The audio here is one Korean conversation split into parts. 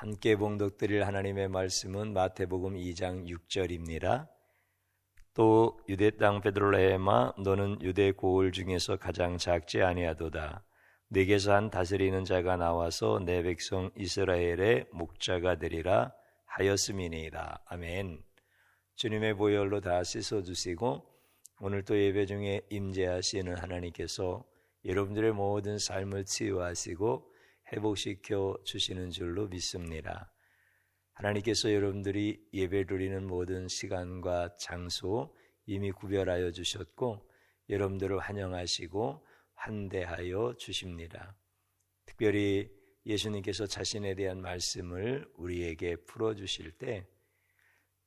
함께 봉독드릴 하나님의 말씀은 마태복음 2장 6절입니다. 또 유대 땅 베들레헴아 너는 유대 고을 중에서 가장 작지 아니하도다. 네게서 한 다스리는 자가 나와서 내 백성 이스라엘의 목자가 되리라 하였음이니이다. 아멘. 주님의 보혈로 다 씻어주시고 오늘 또 예배 중에 임재하시는 하나님께서 여러분들의 모든 삶을 치유하시고 회복시켜 주시는 줄로 믿습니다. 하나님께서 여러분들이 예배 드리는 모든 시간과 장소 이미 구별하여 주셨고 여러분들을 환영하시고 환대하여 주십니다. 특별히 예수님께서 자신에 대한 말씀을 우리에게 풀어주실 때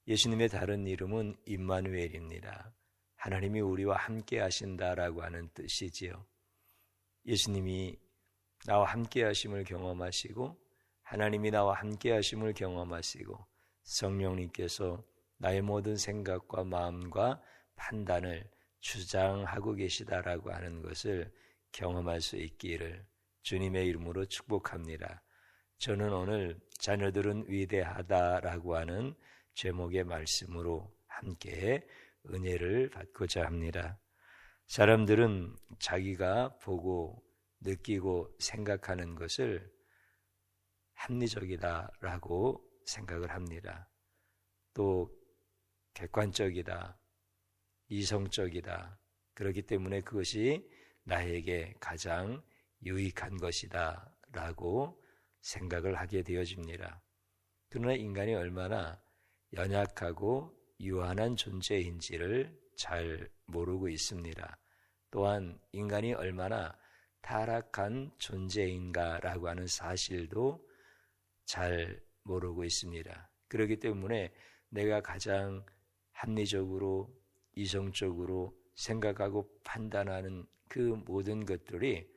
예수님의 다른 이름은 임마누엘입니다. 하나님이 우리와 함께 하신다라고 하는 뜻이지요. 예수님이 나와 함께 하심을 경험하시고 하나님이 나와 함께 하심을 경험하시고 성령님께서 나의 모든 생각과 마음과 판단을 주장하고 계시다라고 하는 것을 경험할 수 있기를 주님의 이름으로 축복합니다. 저는 오늘 자녀들은 위대하다라고 하는 제목의 말씀으로 함께 은혜를 받고자 합니다. 사람들은 자기가 보고 느끼고 생각하는 것을 합리적이다라고 생각을 합니다. 또 객관적이다, 이성적이다. 그렇기 때문에 그것이 나에게 가장 유익한 것이다 라고 생각을 하게 되어집니다. 그러나 인간이 얼마나 연약하고 유한한 존재인지를 잘 모르고 있습니다. 또한 인간이 얼마나 타락한 존재인가라고 하는 사실도 잘 모르고 있습니다. 그렇기 때문에 내가 가장 합리적으로 이성적으로 생각하고 판단하는 그 모든 것들이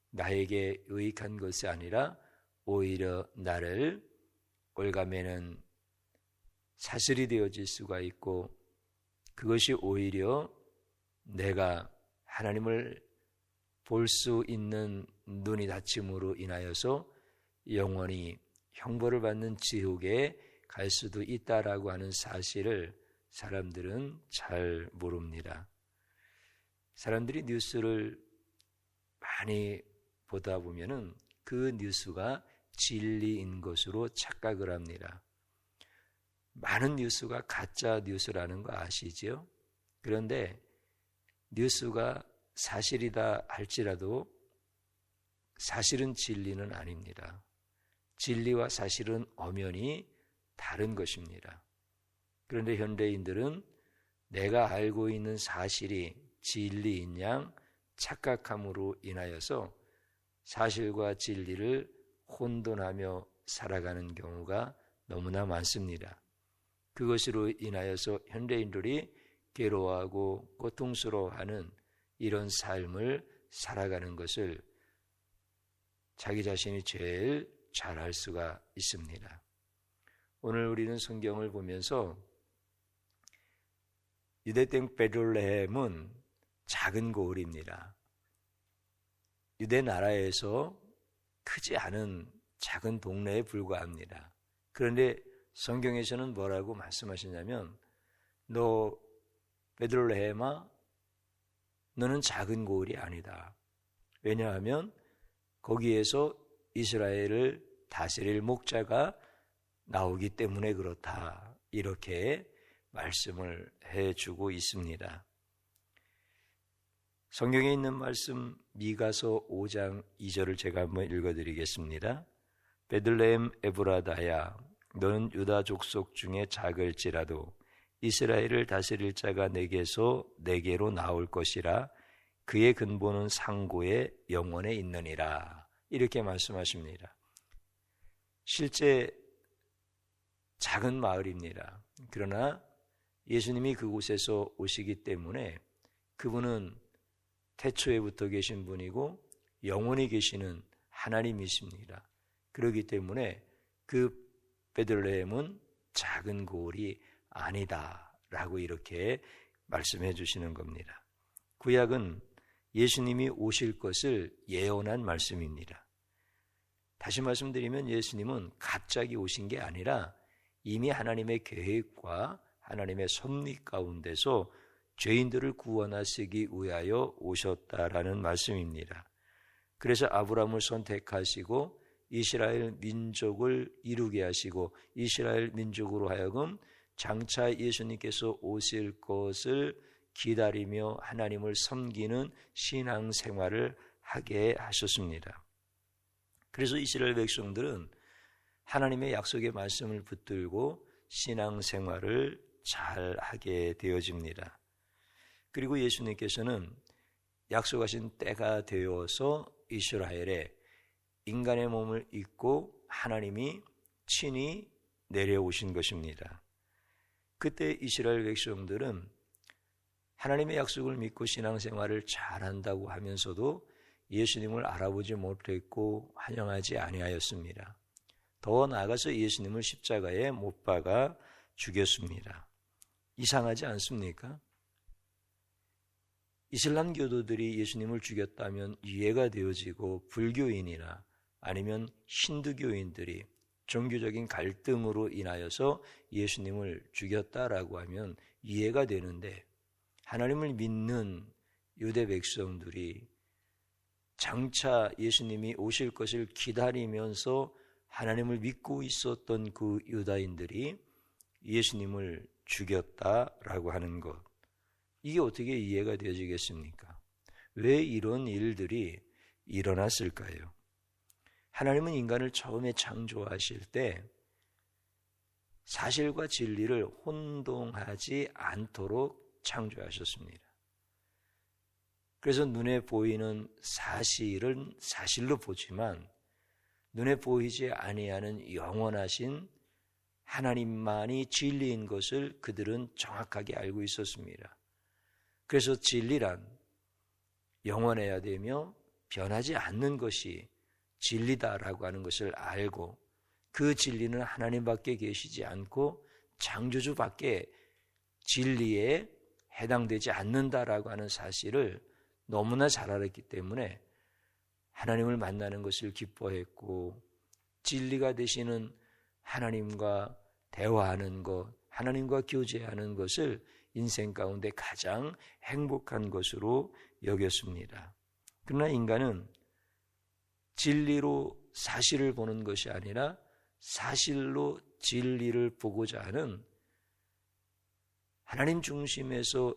나에게 유익한 것이 아니라 오히려 나를 올가매는 사슬이 되어질 수가 있고 그것이 오히려 내가 하나님을 볼 수 있는 눈이 닫힘으로 인하여서 영원히 형벌을 받는 지옥에 갈 수도 있다라고 하는 사실을 사람들은 잘 모릅니다. 사람들이 뉴스를 많이 보다 보면은 그 뉴스가 진리인 것으로 착각을 합니다. 많은 뉴스가 가짜 뉴스라는 거 아시죠? 그런데 뉴스가 사실이다 할지라도 사실은 진리는 아닙니다. 진리와 사실은 엄연히 다른 것입니다. 그런데 현대인들은 내가 알고 있는 사실이 진리인 양 착각함으로 인하여서 사실과 진리를 혼돈하며 살아가는 경우가 너무나 많습니다. 그것으로 인하여서 현대인들이 괴로워하고 고통스러워하는 이런 삶을 살아가는 것을 자기 자신이 제일 잘 알 수가 있습니다. 오늘 우리는 성경을 보면서 유대 땅 베들레헴은 작은 고을입니다. 유대 나라에서 크지 않은 작은 동네에 불과합니다. 그런데 성경에서는 뭐라고 말씀하시냐면 너 베들레헴아 너는 작은 고을이 아니다. 왜냐하면 거기에서 이스라엘을 다스릴 목자가 나오기 때문에 그렇다. 이렇게 말씀을 해주고 있습니다. 성경에 있는 말씀 미가서 5장 2절을 제가 한번 읽어드리겠습니다. 베들레헴 에브라다야 너는 유다 족속 중에 작을지라도 이스라엘을 다스릴 자가 내게로 나올 것이라 그의 근본은 상고의 영원에 있느니라. 이렇게 말씀하십니다. 실제 작은 마을입니다. 그러나 예수님이 그곳에서 오시기 때문에 그분은 태초에부터 계신 분이고 영원히 계시는 하나님이십니다. 그렇기 때문에 그 베들레헴은 작은 고을이 아니다라고 이렇게 말씀해 주시는 겁니다. 구약은 예수님이 오실 것을 예언한 말씀입니다. 다시 말씀드리면 예수님은 갑자기 오신 게 아니라 이미 하나님의 계획과 하나님의 섭리 가운데서 죄인들을 구원하시기 위하여 오셨다라는 말씀입니다. 그래서 아브라함을 선택하시고 이스라엘 민족을 이루게 하시고 이스라엘 민족으로 하여금 장차 예수님께서 오실 것을 기다리며 하나님을 섬기는 신앙생활을 하게 하셨습니다. 그래서 이스라엘 백성들은 하나님의 약속의 말씀을 붙들고 신앙생활을 잘 하게 되어집니다. 그리고 예수님께서는 약속하신 때가 되어서 이스라엘에 인간의 몸을 입고 하나님이 친히 내려오신 것입니다. 그때 이스라엘 백성들은 하나님의 약속을 믿고 신앙생활을 잘한다고 하면서도 예수님을 알아보지 못했고 환영하지 아니하였습니다. 더 나아가서 예수님을 십자가에 못 박아 죽였습니다. 이상하지 않습니까? 이슬람 교도들이 예수님을 죽였다면 이해가 되어지고 불교인이나 아니면 힌두교인들이 종교적인 갈등으로 인하여서 예수님을 죽였다라고 하면 이해가 되는데 하나님을 믿는 유대 백성들이 장차 예수님이 오실 것을 기다리면서 하나님을 믿고 있었던 그 유다인들이 예수님을 죽였다라고 하는 것, 이게 어떻게 이해가 되어지겠습니까? 왜 이런 일들이 일어났을까요? 하나님은 인간을 처음에 창조하실 때 사실과 진리를 혼동하지 않도록 창조하셨습니다. 그래서 눈에 보이는 사실은 사실로 보지만 눈에 보이지 아니하는 영원하신 하나님만이 진리인 것을 그들은 정확하게 알고 있었습니다. 그래서 진리란 영원해야 되며 변하지 않는 것이 진리다라고 하는 것을 알고 그 진리는 하나님밖에 계시지 않고 창조주밖에 진리에 해당되지 않는다라고 하는 사실을 너무나 잘 알았기 때문에 하나님을 만나는 것을 기뻐했고 진리가 되시는 하나님과 대화하는 것, 하나님과 교제하는 것을 인생 가운데 가장 행복한 것으로 여겼습니다. 그러나 인간은 진리로 사실을 보는 것이 아니라 사실로 진리를 보고자 하는 하나님 중심에서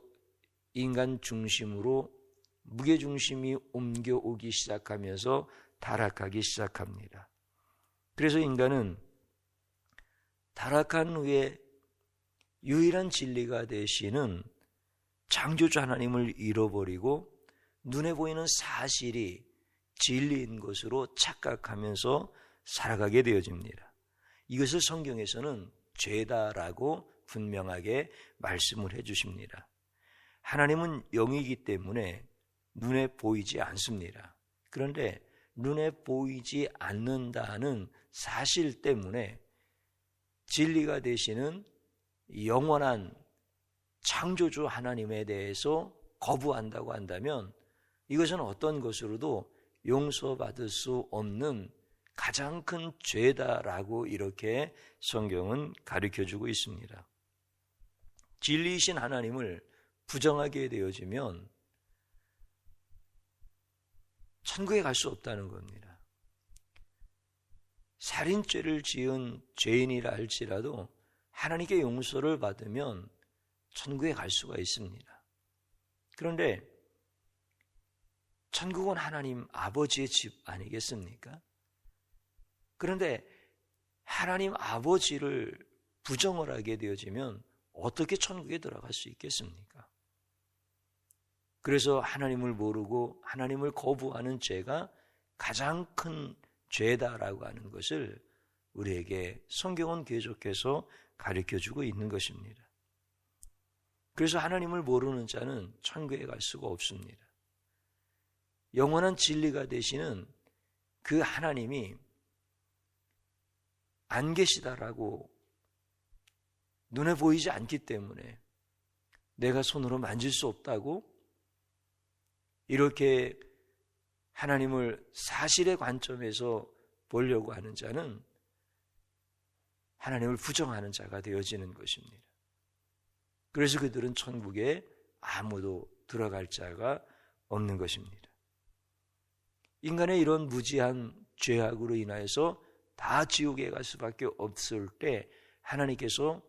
인간 중심으로 무게중심이 옮겨오기 시작하면서 타락하기 시작합니다. 그래서 인간은 타락한 후에 유일한 진리가 되시는 창조주 하나님을 잃어버리고 눈에 보이는 사실이 진리인 것으로 착각하면서 살아가게 되어집니다. 이것을 성경에서는 죄다라고 분명하게 말씀을 해주십니다. 하나님은 영이기 때문에 눈에 보이지 않습니다. 그런데 눈에 보이지 않는다는 사실 때문에 진리가 되시는 영원한 창조주 하나님에 대해서 거부한다고 한다면 이것은 어떤 것으로도 용서받을 수 없는 가장 큰 죄다라고 이렇게 성경은 가르쳐주고 있습니다. 진리이신 하나님을 부정하게 되어지면 천국에 갈 수 없다는 겁니다. 살인죄를 지은 죄인이라 할지라도 하나님께 용서를 받으면 천국에 갈 수가 있습니다. 그런데 천국은 하나님 아버지의 집 아니겠습니까? 그런데 하나님 아버지를 부정을 하게 되어지면 어떻게 천국에 들어갈 수 있겠습니까? 그래서 하나님을 모르고 하나님을 거부하는 죄가 가장 큰 죄다라고 하는 것을 우리에게 성경은 계속해서 가르쳐주고 있는 것입니다. 그래서 하나님을 모르는 자는 천국에 갈 수가 없습니다. 영원한 진리가 되시는 그 하나님이 안 계시다라고 눈에 보이지 않기 때문에 내가 손으로 만질 수 없다고 이렇게 하나님을 사실의 관점에서 보려고 하는 자는 하나님을 부정하는 자가 되어지는 것입니다. 그래서 그들은 천국에 아무도 들어갈 자가 없는 것입니다. 인간의 이런 무지한 죄악으로 인하여서 다 지옥에 갈 수밖에 없을 때 하나님께서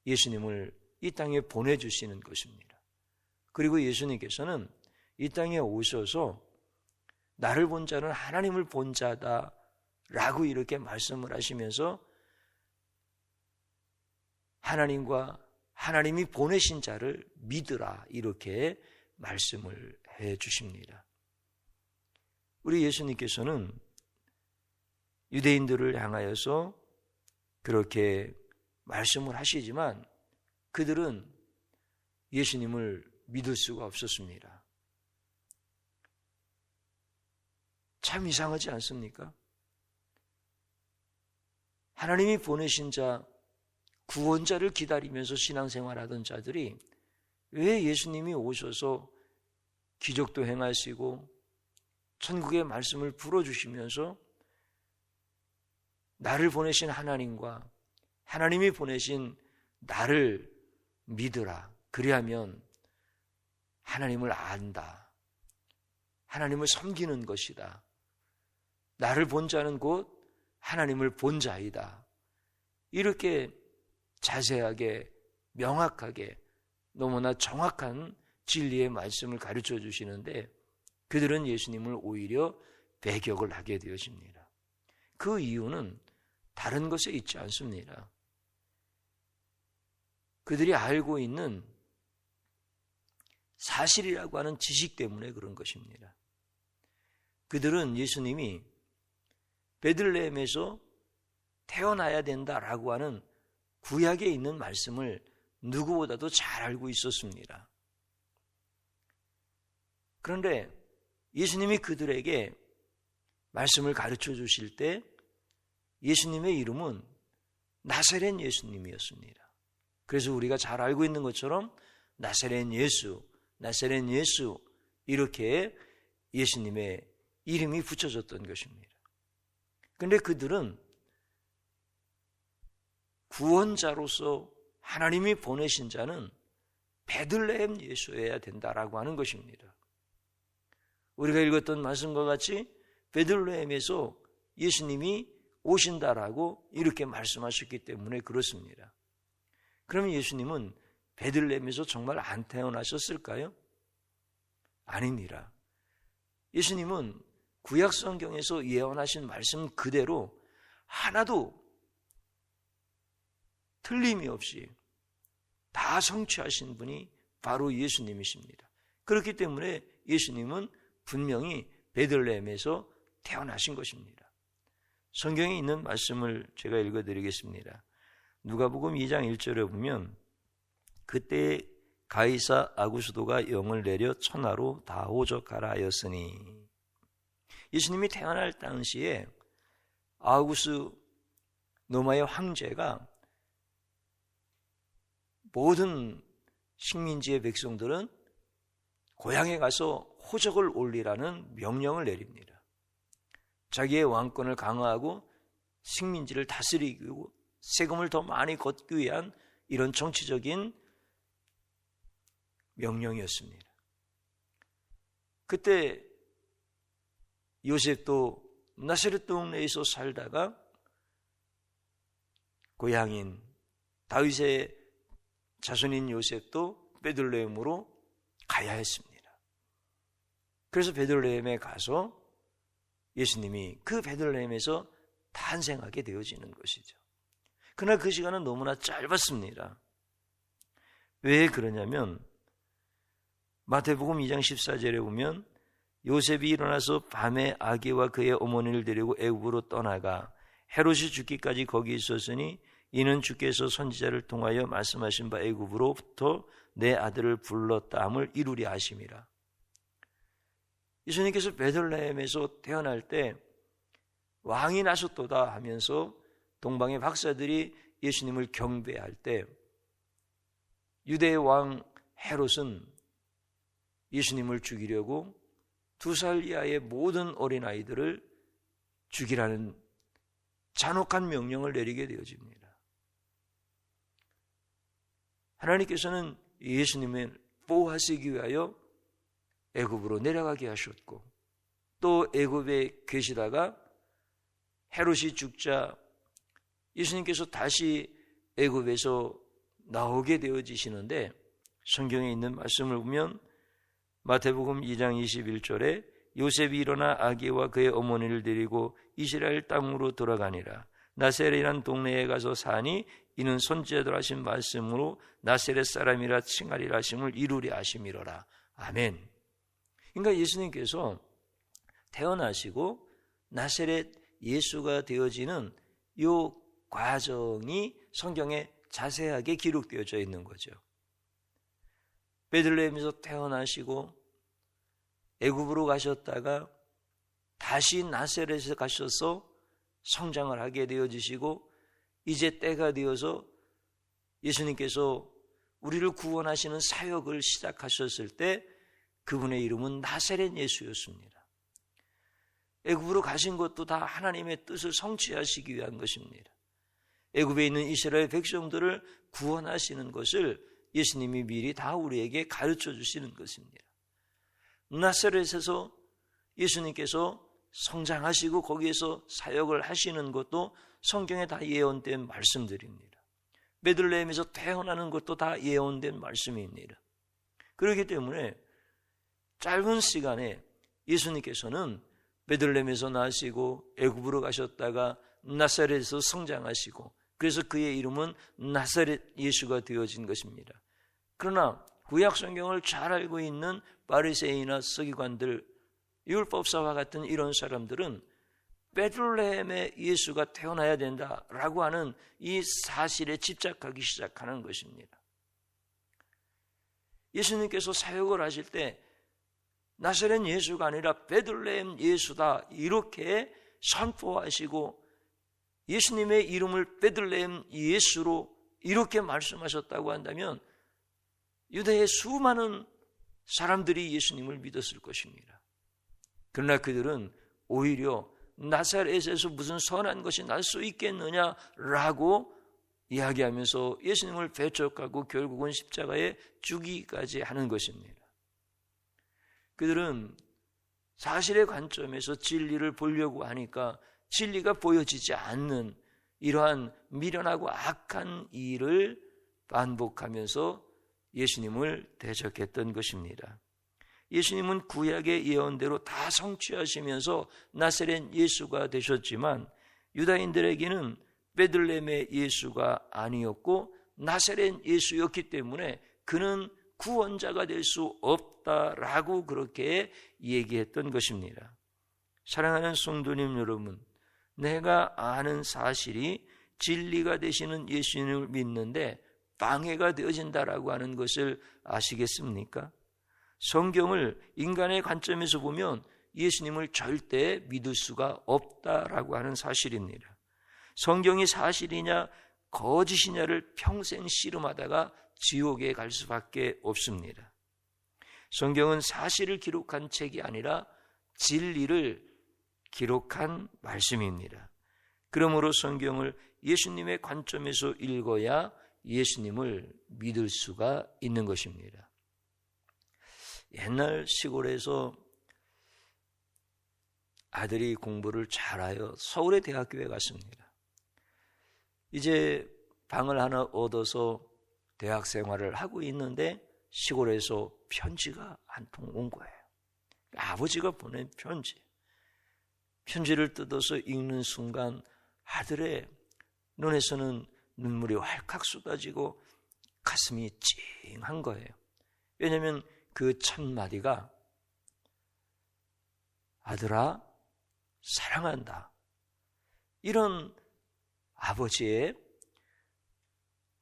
예수님을 이 땅에 보내주시는 것입니다. 그리고 예수님께서는 이 땅에 오셔서 나를 본 자는 하나님을 본 자다 라고 이렇게 말씀을 하시면서 하나님과 하나님이 보내신 자를 믿으라 이렇게 말씀을 해 주십니다. 우리 예수님께서는 유대인들을 향하여서 그렇게 말씀을 하시지만 그들은 예수님을 믿을 수가 없었습니다. 참 이상하지 않습니까? 하나님이 보내신 자, 구원자를 기다리면서 신앙생활하던 자들이 왜 예수님이 오셔서 기적도 행하시고 천국의 말씀을 불어주시면서 나를 보내신 하나님과 하나님이 보내신 나를 믿으라. 그리하면 하나님을 안다. 하나님을 섬기는 것이다. 나를 본 자는 곧 하나님을 본 자이다. 이렇게 자세하게 명확하게 너무나 정확한 진리의 말씀을 가르쳐 주시는데 그들은 예수님을 오히려 배격을 하게 되어집니다. 그 이유는 다른 것에 있지 않습니다. 그들이 알고 있는 사실이라고 하는 지식 때문에 그런 것입니다. 그들은 예수님이 베들레헴에서 태어나야 된다라고 하는 구약에 있는 말씀을 누구보다도 잘 알고 있었습니다. 그런데 예수님이 그들에게 말씀을 가르쳐 주실 때 예수님의 이름은 나사렛 예수님이었습니다. 그래서 우리가 잘 알고 있는 것처럼 나사렛 예수 이렇게 예수님의 이름이 붙여졌던 것입니다. 그런데 그들은 구원자로서 하나님이 보내신 자는 베들레헴 예수여야 된다라고 하는 것입니다. 우리가 읽었던 말씀과 같이 베들레헴에서 예수님이 오신다라고 이렇게 말씀하셨기 때문에 그렇습니다. 그러면 예수님은 베들레헴에서 정말 안 태어나셨을까요? 아닙니다. 예수님은 구약 성경에서 예언하신 말씀 그대로 하나도 틀림이 없이 다 성취하신 분이 바로 예수님이십니다. 그렇기 때문에 예수님은 분명히 베들레헴에서 태어나신 것입니다. 성경에 있는 말씀을 제가 읽어드리겠습니다. 누가복음 2장 1절에 보면 그때 가이사 아구스도가 영을 내려 천하로 다 오적하라 하였으니 예수님이 태어날 당시에 아구스 노마의 황제가 모든 식민지의 백성들은 고향에 가서 호적을 올리라는 명령을 내립니다. 자기의 왕권을 강화하고 식민지를 다스리고 세금을 더 많이 걷기 위한 이런 정치적인 명령이었습니다. 그때 요셉도 나사렛 동네에서 살다가 고향인 다윗의 자손인 요셉도 베들레헴으로 가야 했습니다. 그래서 베들레헴에 가서 예수님이 그 베들레헴에서 탄생하게 되어지는 것이죠. 그러나 그 시간은 너무나 짧았습니다. 왜 그러냐면 마태복음 2장 14절에 보면 요셉이 일어나서 밤에 아기와 그의 어머니를 데리고 애굽으로 떠나가 헤롯이 죽기까지 거기 있었으니 이는 주께서 선지자를 통하여 말씀하신 바 애굽으로부터 내 아들을 불렀다 함을 이루려 하심이라. 예수님께서 베들레헴에서 태어날 때 왕이 나셨도다 하면서 동방의 박사들이 예수님을 경배할 때 유대의 왕 헤롯은 예수님을 죽이려고 2살 이하의 모든 어린아이들을 죽이라는 잔혹한 명령을 내리게 되어집니다. 하나님께서는 예수님을 보호하시기 위하여 애굽으로 내려가게 하셨고, 또 애굽에 계시다가 헤롯이 죽자 예수님께서 다시 애굽에서 나오게 되어지시는데, 성경에 있는 말씀을 보면 마태복음 2장 21절에 요셉이 일어나 아기와 그의 어머니를 데리고 이스라엘 땅으로 돌아가니라. 나세렛이라는 동네에 가서 사니 이는 선지자들 하신 말씀으로 나세렛 사람이라 칭하리라 하심을 이루리 하심이로라. 아멘. 그러니까 예수님께서 태어나시고 나세렛 예수가 되어지는 이 과정이 성경에 자세하게 기록되어져 있는 거죠. 베들레헴에서 태어나시고 애굽으로 가셨다가 다시 나세렛에 가셔서 성장을 하게 되어지시고, 이제 때가 되어서 예수님께서 우리를 구원하시는 사역을 시작하셨을 때 그분의 이름은 나세렛 예수였습니다. 애굽으로 가신 것도 다 하나님의 뜻을 성취하시기 위한 것입니다. 애굽에 있는 이스라엘 백성들을 구원하시는 것을 예수님이 미리 다 우리에게 가르쳐 주시는 것입니다. 나사렛에서 예수님께서 성장하시고 거기에서 사역을 하시는 것도 성경에 다 예언된 말씀들입니다. 베들레헴에서 태어나는 것도 다 예언된 말씀입니다. 그렇기 때문에 짧은 시간에 예수님께서는 베들레헴에서 나시고 애굽으로 가셨다가 나사렛에서 성장하시고, 그래서 그의 이름은 나사렛 예수가 되어진 것입니다. 그러나 구약 성경을 잘 알고 있는 바리새인이나 서기관들, 율법사와 같은 이런 사람들은 베들레헴에 예수가 태어나야 된다라고 하는 이 사실에 집착하기 시작하는 것입니다. 예수님께서 사역을 하실 때 나사렛 예수가 아니라 베들레헴 예수다 이렇게 선포하시고, 예수님의 이름을 베들레헴 예수로 이렇게 말씀하셨다고 한다면 유대의 수많은 사람들이 예수님을 믿었을 것입니다. 그러나 그들은 오히려 나사렛에서 무슨 선한 것이 날 수 있겠느냐라고 이야기하면서 예수님을 배척하고 결국은 십자가에 죽이기까지 하는 것입니다. 그들은 사실의 관점에서 진리를 보려고 하니까 진리가 보여지지 않는 이러한 미련하고 악한 일을 반복하면서 예수님을 대적했던 것입니다. 예수님은 구약의 예언대로 다 성취하시면서 나사렛 예수가 되셨지만 유다인들에게는 베들레헴의 예수가 아니었고 나사렛 예수였기 때문에 그는 구원자가 될 수 없다라고 그렇게 얘기했던 것입니다. 사랑하는 성도님 여러분, 내가 아는 사실이 진리가 되시는 예수님을 믿는데 방해가 되어진다라고 하는 것을 아시겠습니까? 성경을 인간의 관점에서 보면 예수님을 절대 믿을 수가 없다라고 하는 사실입니다. 성경이 사실이냐 거짓이냐를 평생 씨름하다가 지옥에 갈 수밖에 없습니다. 성경은 사실을 기록한 책이 아니라 진리를 기록한 말씀입니다. 그러므로 성경을 예수님의 관점에서 읽어야 예수님을 믿을 수가 있는 것입니다. 옛날 시골에서 아들이 공부를 잘하여 서울의 대학교에 갔습니다. 이제 방을 하나 얻어서 대학 생활을 하고 있는데 시골에서 편지가 한 통 온 거예요. 아버지가 보낸 편지. 편지를 뜯어서 읽는 순간 아들의 눈에서는 눈물이 왈칵 쏟아지고 가슴이 찡한 거예요. 왜냐하면 그 첫 마디가 아들아 사랑한다, 이런 아버지의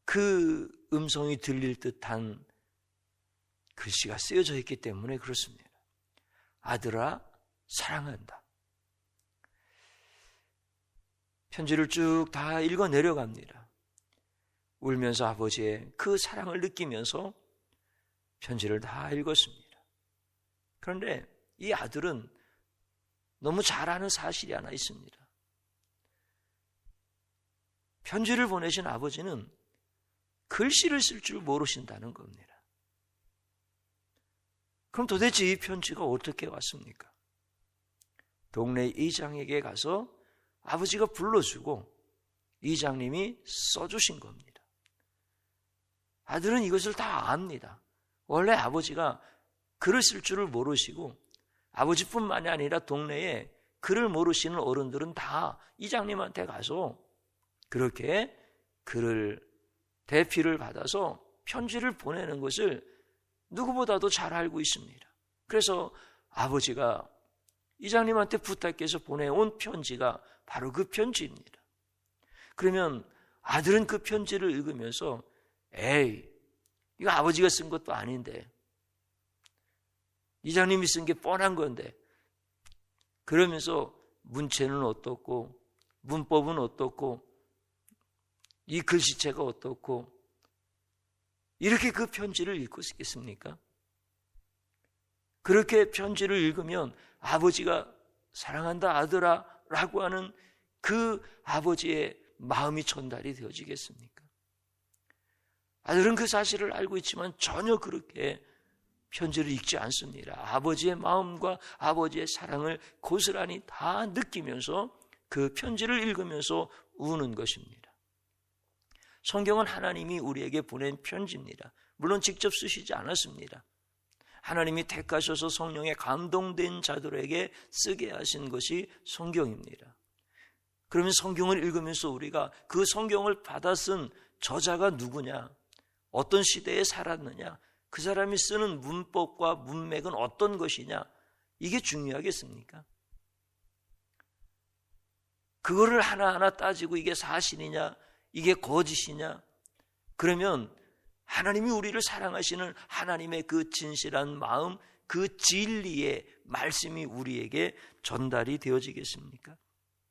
그 음성이 들릴 듯한 글씨가 쓰여져 있기 때문에 그렇습니다. 아들아 사랑한다. 편지를 쭉 다 읽어 내려갑니다. 울면서 아버지의 그 사랑을 느끼면서 편지를 다 읽었습니다. 그런데 이 아들은 너무 잘 아는 사실이 하나 있습니다. 편지를 보내신 아버지는 글씨를 쓸 줄 모르신다는 겁니다. 그럼 도대체 이 편지가 어떻게 왔습니까? 동네 이장에게 가서 아버지가 불러주고 이장님이 써주신 겁니다. 아들은 이것을 다 압니다. 원래 아버지가 글을 쓸 줄을 모르시고 아버지뿐만이 아니라 동네에 글을 모르시는 어른들은 다 이장님한테 가서 그렇게 글을 대피를 받아서 편지를 보내는 것을 누구보다도 잘 알고 있습니다. 그래서 아버지가 이장님한테 부탁해서 보내온 편지가 바로 그 편지입니다. 그러면 아들은 그 편지를 읽으면서 에이, 이거 아버지가 쓴 것도 아닌데 이장님이 쓴 게 뻔한 건데 그러면서 문체는 어떻고 문법은 어떻고 이 글씨체가 어떻고 이렇게 그 편지를 읽고 있겠습니까? 그렇게 편지를 읽으면 아버지가 사랑한다 아들아 라고 하는 그 아버지의 마음이 전달이 되어지겠습니까? 아들은 그 사실을 알고 있지만 전혀 그렇게 편지를 읽지 않습니다. 아버지의 마음과 아버지의 사랑을 고스란히 다 느끼면서 그 편지를 읽으면서 우는 것입니다. 성경은 하나님이 우리에게 보낸 편지입니다. 물론 직접 쓰시지 않았습니다. 하나님이 택하셔서 성령에 감동된 자들에게 쓰게 하신 것이 성경입니다. 그러면 성경을 읽으면서 우리가 그 성경을 받아 쓴 저자가 누구냐, 어떤 시대에 살았느냐, 그 사람이 쓰는 문법과 문맥은 어떤 것이냐, 이게 중요하겠습니까? 그거를 하나하나 따지고 이게 사실이냐, 이게 거짓이냐, 그러면 하나님이 우리를 사랑하시는 하나님의 그 진실한 마음, 그 진리의 말씀이 우리에게 전달이 되어지겠습니까?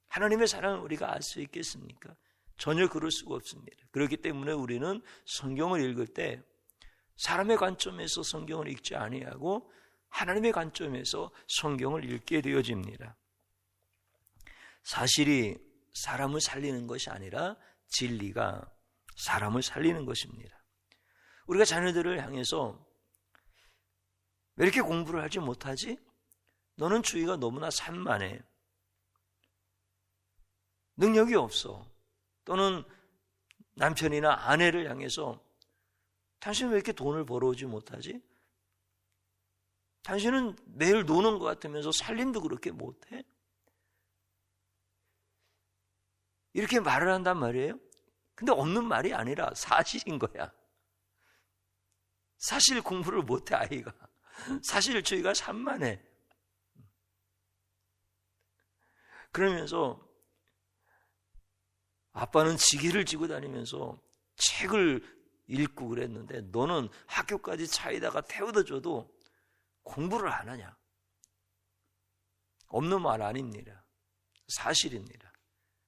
하나님의 사랑을 우리가 알 수 있겠습니까? 전혀 그럴 수가 없습니다. 그렇기 때문에 우리는 성경을 읽을 때 사람의 관점에서 성경을 읽지 아니하고 하나님의 관점에서 성경을 읽게 되어집니다. 사실이 사람을 살리는 것이 아니라 진리가 사람을 살리는 것입니다. 우리가 자녀들을 향해서 왜 이렇게 공부를 하지 못하지? 너는 주의가 너무나 산만해. 능력이 없어. 또는 남편이나 아내를 향해서 당신은 왜 이렇게 돈을 벌어오지 못하지? 당신은 매일 노는 것 같으면서 살림도 그렇게 못해? 이렇게 말을 한단 말이에요. 근데 없는 말이 아니라 사실인 거야. 사실 공부를 못해 아이가. 사실 주의가 산만해. 그러면서 아빠는 지게를 지고 다니면서 책을 읽고 그랬는데 너는 학교까지 차에다가 태워다 줘도 공부를 안 하냐. 없는 말 아닙니다. 사실입니다.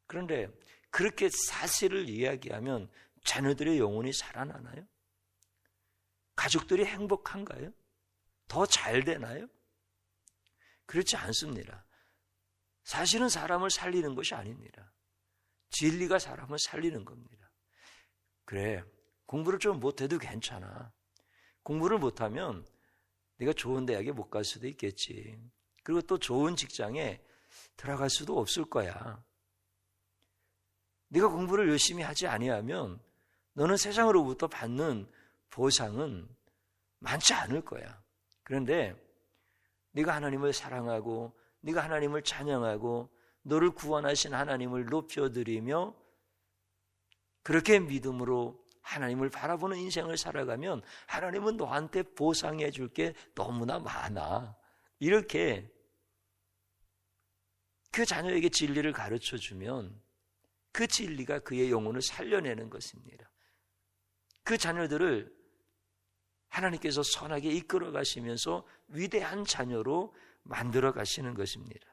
그런데 그렇게 사실을 이야기하면 자녀들의 영혼이 살아나나요? 가족들이 행복한가요? 더 잘 되나요? 그렇지 않습니다. 사실은 사람을 살리는 것이 아닙니다. 진리가 사람을 살리는 겁니다. 그래, 공부를 좀 못해도 괜찮아. 공부를 못하면 네가 좋은 대학에 못 갈 수도 있겠지. 그리고 또 좋은 직장에 들어갈 수도 없을 거야. 네가 공부를 열심히 하지 아니하면 너는 세상으로부터 받는 보상은 많지 않을 거야. 그런데 네가 하나님을 사랑하고 네가 하나님을 찬양하고 너를 구원하신 하나님을 높여드리며 그렇게 믿음으로 하나님을 바라보는 인생을 살아가면 하나님은 너한테 보상해 줄 게 너무나 많아. 이렇게 그 자녀에게 진리를 가르쳐주면 그 진리가 그의 영혼을 살려내는 것입니다. 그 자녀들을 하나님께서 선하게 이끌어 가시면서 위대한 자녀로 만들어 가시는 것입니다.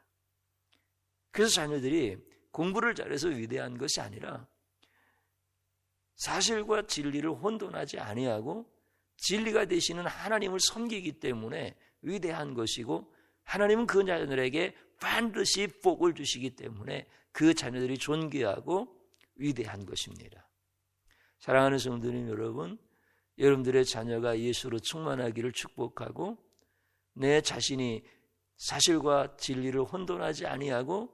그래서 자녀들이 공부를 잘해서 위대한 것이 아니라 사실과 진리를 혼돈하지 아니하고 진리가 되시는 하나님을 섬기기 때문에 위대한 것이고 하나님은 그 자녀들에게 반드시 복을 주시기 때문에 그 자녀들이 존귀하고 위대한 것입니다. 사랑하는 성도님 여러분, 여러분들의 자녀가 예수로 충만하기를 축복하고 내 자신이 사실과 진리를 혼돈하지 아니하고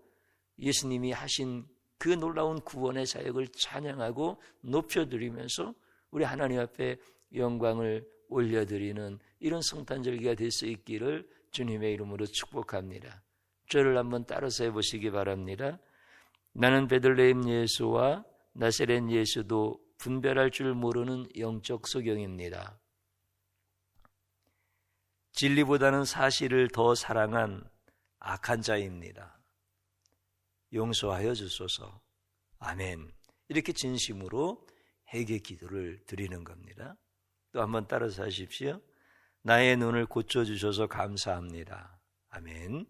예수님이 하신 그 놀라운 구원의 사역을 찬양하고 높여드리면서 우리 하나님 앞에 영광을 올려드리는 이런 성탄절기가 될 수 있기를 주님의 이름으로 축복합니다. 저를 한번 따라서 해보시기 바랍니다. 나는 베들레헴 예수와 나사렛 예수도 분별할 줄 모르는 영적 소경입니다. 진리보다는 사실을 더 사랑한 악한 자입니다. 용서하여 주소서. 아멘. 이렇게 진심으로 회개 기도를 드리는 겁니다. 또 한번 따라서 하십시오. 나의 눈을 고쳐주셔서 감사합니다. 아멘.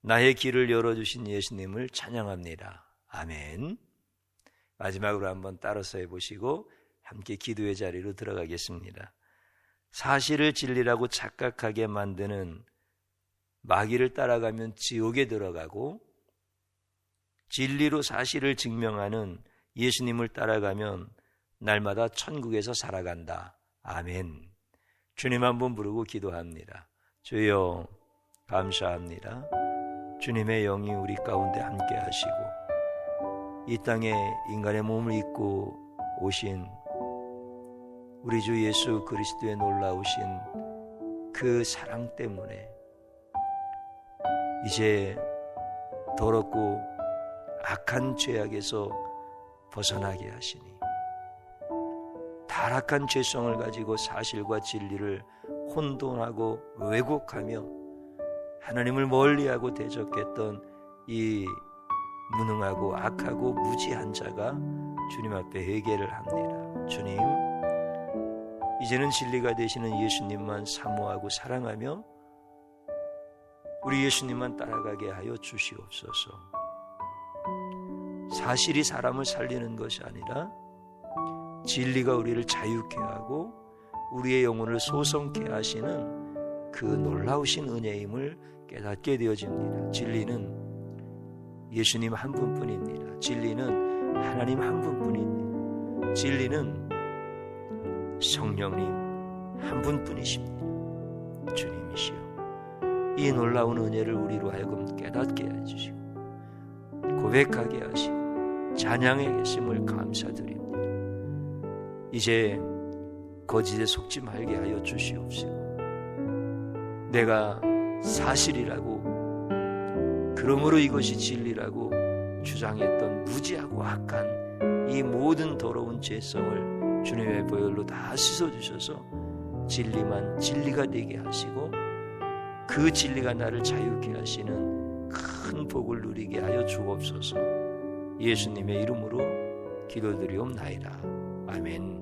나의 길을 열어주신 예수님을 찬양합니다. 아멘. 마지막으로 한번 따라서 해보시고 함께 기도의 자리로 들어가겠습니다. 사실을 진리라고 착각하게 만드는 마귀를 따라가면 지옥에 들어가고 진리로 사실을 증명하는 예수님을 따라가면 날마다 천국에서 살아간다. 아멘. 주님 한번 부르고 기도합니다. 주여 감사합니다. 주님의 영이 우리 가운데 함께 하시고 이 땅에 인간의 몸을 입고 오신 우리 주 예수 그리스도의 놀라우신 그 사랑 때문에 이제 더럽고 악한 죄악에서 벗어나게 하시니 타락한 죄성을 가지고 사실과 진리를 혼돈하고 왜곡하며 하나님을 멀리하고 대적했던 이 무능하고 악하고 무지한 자가 주님 앞에 회개를 합니다. 주님, 이제는 진리가 되시는 예수님만 사모하고 사랑하며 우리 예수님만 따라가게 하여 주시옵소서. 사실이 사람을 살리는 것이 아니라 진리가 우리를 자유케 하고 우리의 영혼을 소성케 하시는 그 놀라우신 은혜임을 깨닫게 되어집니다. 진리는 예수님 한 분뿐입니다. 진리는 하나님 한 분뿐입니다. 진리는 성령님 한 분뿐이십니다. 주님이시여, 이 놀라운 은혜를 우리로 하여금 깨닫게 해주시고 고백하게 하시고 찬양의 계심을 감사드립니다. 이제 거짓에 속지 말게 하여 주시옵시고 내가 사실이라고 그러므로 이것이 진리라고 주장했던 무지하고 악한 이 모든 더러운 죄성을 주님의 보혈로 다 씻어주셔서 진리만 진리가 되게 하시고 그 진리가 나를 자유케 하시는 큰 복을 누리게 하여 주옵소서. 예수님의 이름으로 기도드리옵나이다. 아멘.